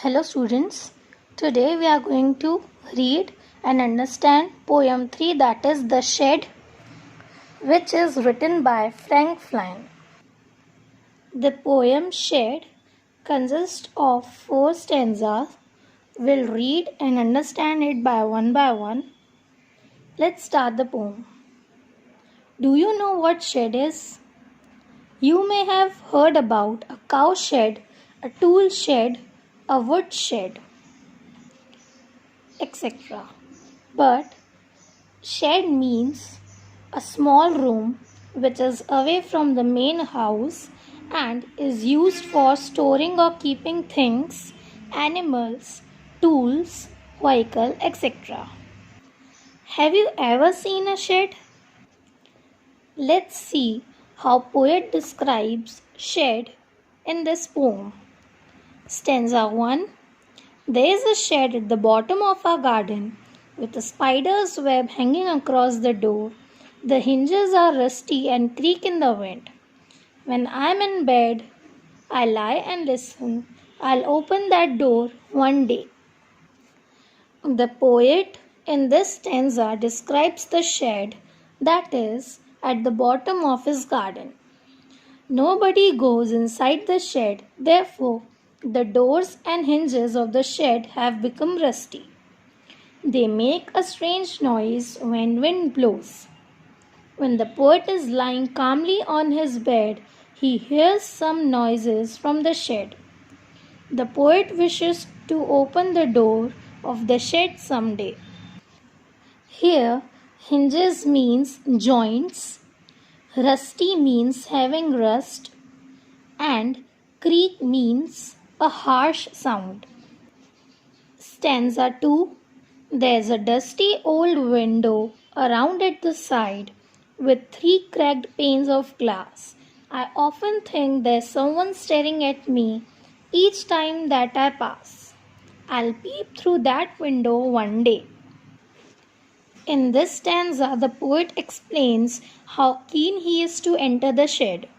Hello students, today we are going to read and understand poem 3, that is The Shed, which is written by Frank Flynn. The poem Shed consists of 4 stanzas. We'll read and understand it by one. Let's start the poem. Do you know what shed is? You may have heard about a cow shed, a tool shed, a wood shed, etc. But shed means a small room which is away from the main house and is used for storing or keeping things, animals, tools, vehicle, etc. Have you ever seen a shed? Let's see how poet describes shed in this poem. Stanza 1. There is a shed at the bottom of our garden with a spider's web hanging across the door. The hinges are rusty and creak in the wind. When I am in bed, I lie and listen. I'll open that door one day. The poet in this stanza describes the shed that is at the bottom of his garden. Nobody goes inside the shed, therefore, the doors and hinges of the shed have become rusty. They make a strange noise when wind blows. When the poet is lying calmly on his bed, he hears some noises from the shed. The poet wishes to open the door of the shed someday. Here, hinges means joints, rusty means having rust, and creak means a harsh sound. Stanza 2. There's a dusty old window around at the side with 3 cracked panes of glass. I often think there's someone staring at me each time that I pass. I'll peep through that window one day. In this stanza, the poet explains how keen he is to enter the shed.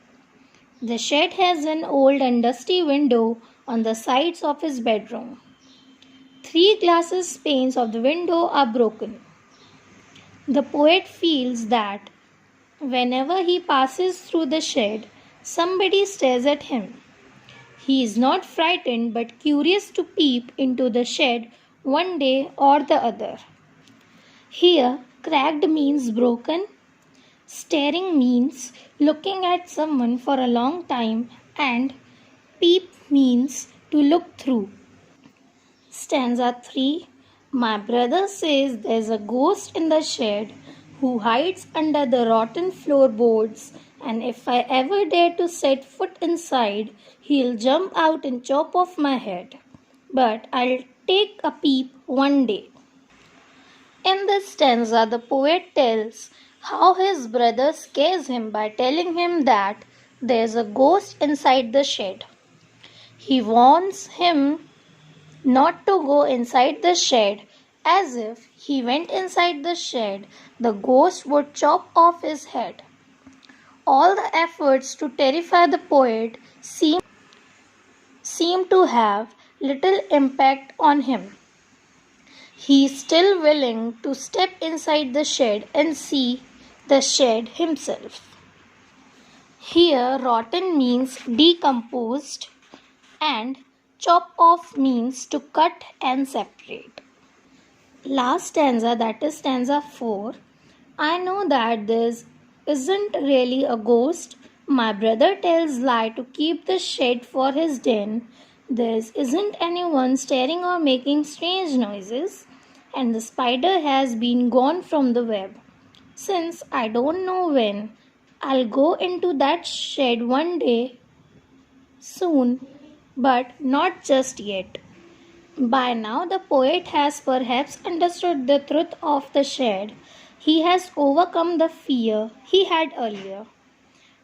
The shed has an old and dusty window on the sides of his bedroom. 3 glass panes of the window are broken. The poet feels that whenever he passes through the shed, somebody stares at him. He is not frightened but curious to peep into the shed one day or the other. Here, cracked means broken, staring means looking at someone for a long time, and peep means to look through. Stanza 3. My brother says there's a ghost in the shed who hides under the rotten floorboards, and if I ever dare to set foot inside, he'll jump out and chop off my head. But I'll take a peep one day. In this stanza, the poet tells how his brother scares him by telling him that there's a ghost inside the shed. He warns him not to go inside the shed, as if he went inside the shed, the ghost would chop off his head. All the efforts to terrify the poet seem to have little impact on him. He is still willing to step inside the shed and see the shed himself. Here, rotten means decomposed and chop off means to cut and separate. Last stanza, that is stanza 4. I know that this isn't really a ghost. My brother tells lie to keep the shed for his den. There isn't anyone staring or making strange noises, and the spider has been gone from the web. Since I don't know when, I'll go into that shed one day soon, but not just yet. By now the poet has perhaps understood the truth of the shed. He has overcome the fear he had earlier.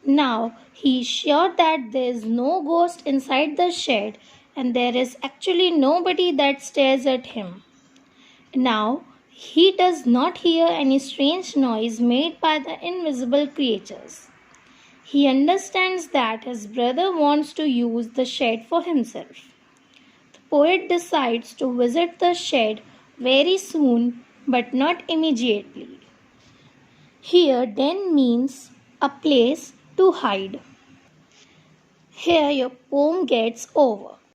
Now he is sure that there is no ghost inside the shed and there is actually nobody that stares at him. Now he does not hear any strange noise made by the invisible creatures. He understands that his brother wants to use the shed for himself. The Poet decides to visit the shed very soon but not immediately. Here den means a place to hide. Here your poem gets over.